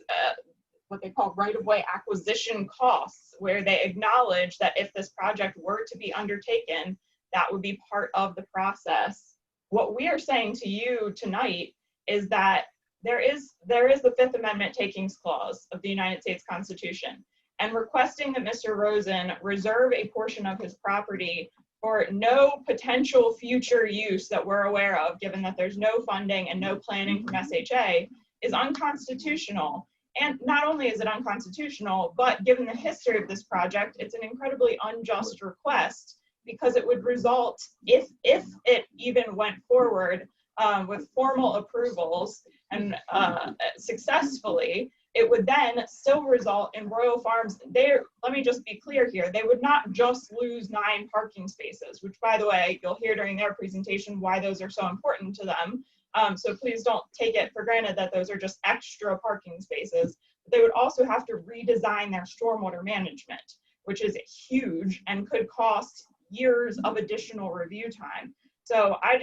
S2: what they call right-of-way acquisition costs, where they acknowledge that if this project were to be undertaken, that would be part of the process. What we are saying to you tonight is that there is the Fifth Amendment takings clause of the United States Constitution, and requesting that Mr. Rosen reserve a portion of his property for no potential future use that we're aware of, given that there's no funding and no planning from SHA, is unconstitutional. And not only is it unconstitutional, but given the history of this project, it's an incredibly unjust request, because it would result, if it even went forward with formal approvals and successfully, it would then still result in Royal Farms. Let me just be clear here, they would not just lose 9 parking spaces, which, by the way, you'll hear during their presentation why those are so important to them. So please don't take it for granted that those are just extra parking spaces. But they would also have to redesign their stormwater management, which is huge and could cost years of additional review time. So I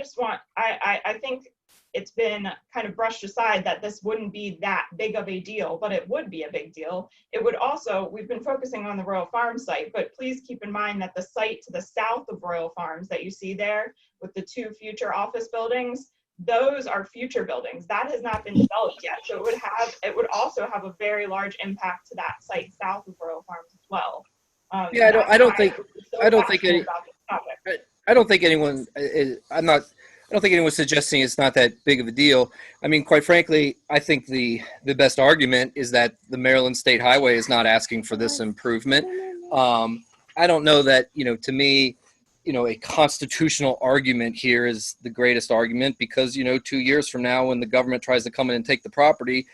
S2: think it's been kind of brushed aside that this wouldn't be that big of a deal, but it would be a big deal. It would also, we've been focusing on the Royal Farms site, but please keep in mind that the site to the south of Royal Farms that you see there with the 2 future office buildings, those are future buildings. That has not been developed yet. So it would also have a very large impact to that site south of Royal Farms as well.
S1: Yeah, I don't think anyone's suggesting it's not that big of a deal. I mean, quite frankly, I think the best argument is that the Maryland State Highway is not asking for this improvement. I don't know that, to me, a constitutional argument here is the greatest argument, because, 2 years from now, when the government tries to come in and take the property,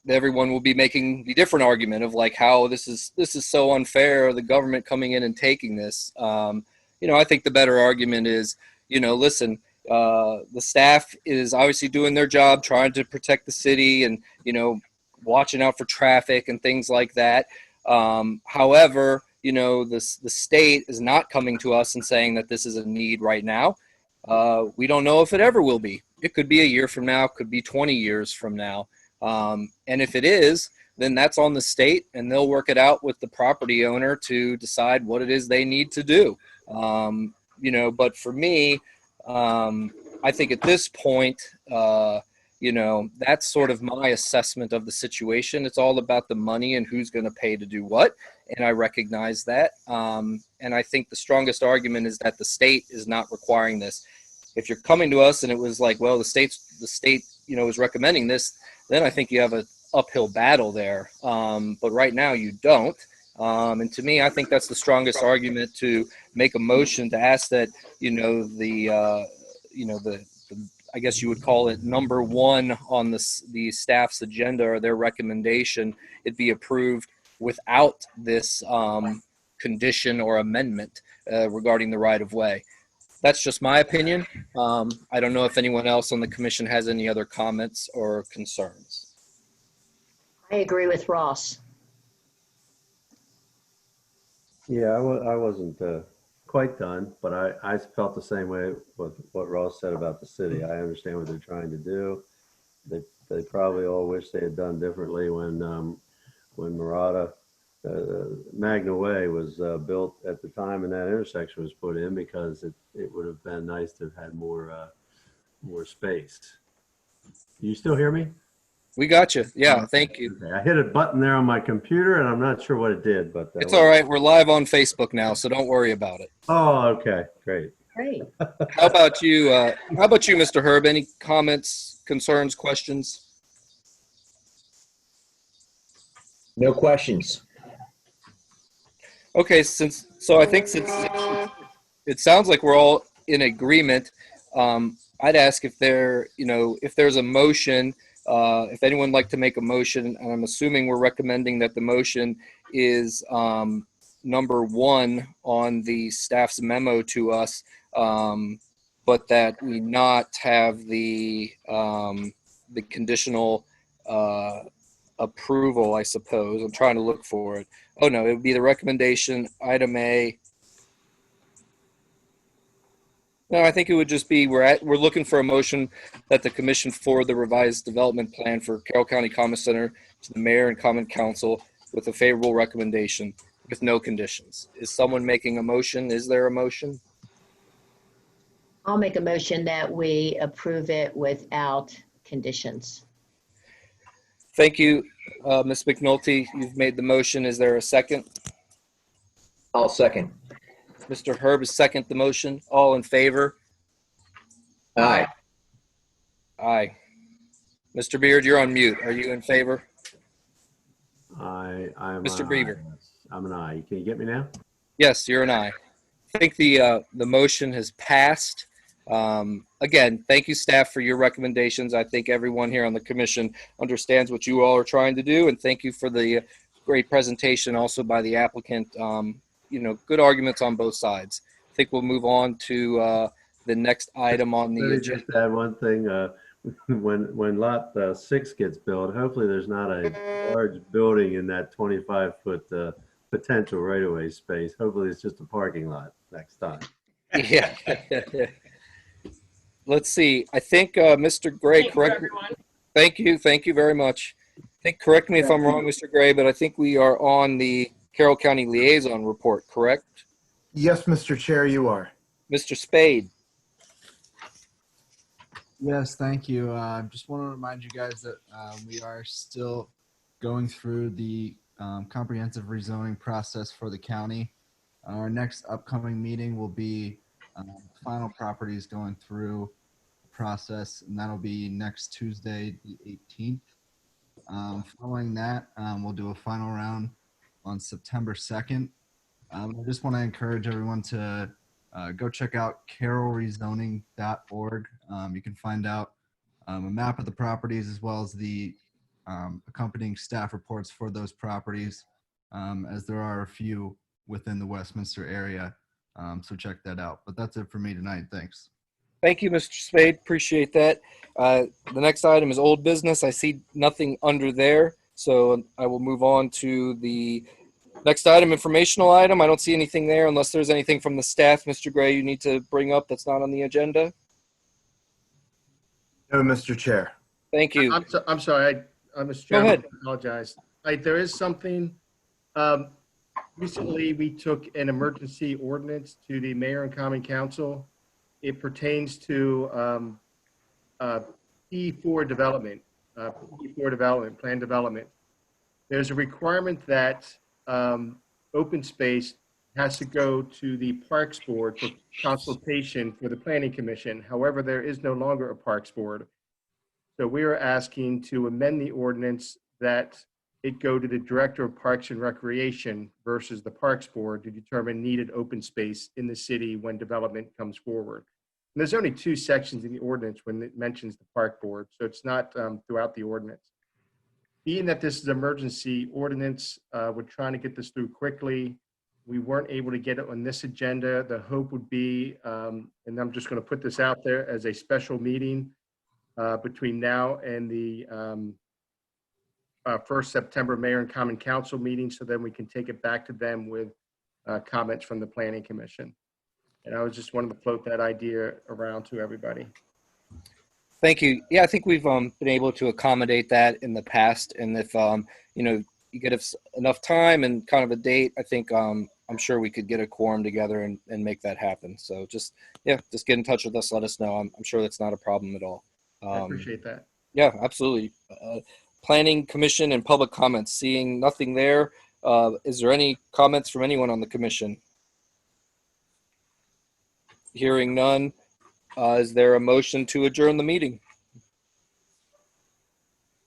S1: everyone will be making the different argument of like how this is so unfair, the government coming in and taking this. I think the better argument is, listen, the staff is obviously doing their job, trying to protect the city and, watching out for traffic and things like that. However, the state is not coming to us and saying that this is a need right now. We don't know if it ever will be. It could be a year from now, could be 20 years from now. And if it is, then that's on the state, and they'll work it out with the property owner to decide what it is they need to do. But for me, I think at this point, you know, that's sort of my assessment of the situation. It's all about the money and who's going to pay to do what. And I recognize that. And I think the strongest argument is that the state is not requiring this. If you're coming to us and it was like, well, the state, you know, is recommending this, then I think you have an uphill battle there. But right now you don't. And to me, I think that's the strongest argument to make a motion to ask that, you know, the I guess you would call it number one on the staff's agenda or their recommendation, it be approved without this condition or amendment regarding the right of way. That's just my opinion. I don't know if anyone else on the commission has any other comments or concerns.
S3: I agree with Ross.
S8: Yeah, I wasn't quite done, but I felt the same way with what Ross said about the city. I understand what they're trying to do. They probably all wish they had done differently when Murata Magna Way was built at the time and that intersection was put in, because it would have been nice to have had more space. You still hear me?
S1: We got you. Yeah, thank you.
S8: Okay. I hit a button there on my computer and I'm not sure what it did, but
S1: It's all right. We're live on Facebook now, so don't worry about it.
S8: Oh, okay, great.
S3: Great.
S1: How about you, Mr. Herb? Any comments, concerns, questions?
S4: No questions.
S1: Okay, since it sounds like we're all in agreement, I'd ask if there's a motion, if anyone would like to make a motion, and I'm assuming we're recommending that the motion is number one on the staff's memo to us, but that we not have the conditional approval, I suppose. I'm trying to look for it. Oh no, it would be the recommendation, item A. No, I think it would just be we're looking for a motion that the commission forward the revised development plan for Carroll County Common Center to the mayor and common council with a favorable recommendation with no conditions. Is someone making a motion? Is there a motion?
S3: I'll make a motion that we approve it without conditions.
S1: Thank you, Ms. McNulty. You've made the motion. Is there a second?
S4: I'll second.
S1: Mr. Herb has seconded the motion. All in favor?
S4: Aye.
S1: Aye. Mr. Beard, you're on mute. Are you in favor?
S8: I'm
S1: Mr. Beaver.
S8: I'm an aye. Can you get me now?
S1: Yes, you're an aye. I think the motion has passed. Again, thank you, staff, for your recommendations. I think everyone here on the commission understands what you all are trying to do, and thank you for the great presentation also by the applicant. Good arguments on both sides. I think we'll move on to the next item on the
S8: Let me
S1: agenda.
S8: just add one thing. When lot 6 gets built, hopefully there's not a large building in that 25-foot potential right-of-way space. Hopefully it's just a parking lot next time.
S1: Yeah. Let's see. I think Mr. Gray, correct me. Thank you. Thank you very much. Correct me if I'm wrong, Mr. Gray, but I think we are on the Carroll County Liaison Report, correct?
S5: Yes, Mr. Chair, you are.
S1: Mr. Spade.
S12: Yes, thank you. Just want to remind you guys that we are still going through the comprehensive rezoning process for the county. Our next upcoming meeting will be final properties going through the process, and that'll be next Tuesday, the 18th. Following that, we'll do a final round on September 2nd. I just want to encourage everyone to go check out carrollrezoning.org. You can find out a map of the properties as well as the accompanying staff reports for those properties, as there are a few within the Westminster area. So check that out. But that's it for me tonight. Thanks.
S1: Thank you, Mr. Spade. Appreciate that. The next item is old business. I see nothing under there, so I will move on to the next item, informational item. I don't see anything there unless there's anything from the staff, Mr. Gray, you need to bring up that's not on the agenda.
S5: No, Mr. Chair.
S1: Thank you.
S7: I'm sorry, Mr.
S1: Go
S7: Chairman,
S1: ahead.
S7: I apologize. There is something, recently we took an emergency ordinance to the mayor and common council. It pertains to P4 development, plan development, there's a requirement that open space has to go to the Parks Board for consultation for the Planning Commission. However, there is no longer a Parks Board. So we are asking to amend the ordinance that it go to the Director of Parks and Recreation versus the Parks Board to determine needed open space in the city when development comes forward. And there's only 2 sections in the ordinance when it mentions the Park Board, so it's not throughout the ordinance. Being that this is emergency ordinance, we're trying to get this through quickly. We weren't able to get it on this agenda. The hope would be, and I'm just going to put this out there as a special meeting between now and the 1st September Mayor and Common Council meeting, so then we can take it back to them with comments from the Planning Commission. And I was just wanted to float that idea around to everybody.
S1: Thank you. Yeah, I think we've been able to accommodate that in the past, and if you get us enough time and kind of a date, I think I'm sure we could get a quorum together and make that happen. So just get in touch with us. Let us know. I'm sure that's not a problem at all.
S7: I appreciate that.
S1: Yeah, absolutely. Planning Commission and public comments. Seeing nothing there. Is there any comments from anyone on the commission? Hearing none. Is there a motion to adjourn the meeting?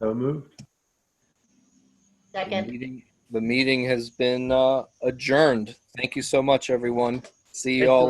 S8: So moved.
S3: Second.
S1: The meeting has been adjourned. Thank you so much, everyone. See you
S7: Thank
S1: all.
S7: you.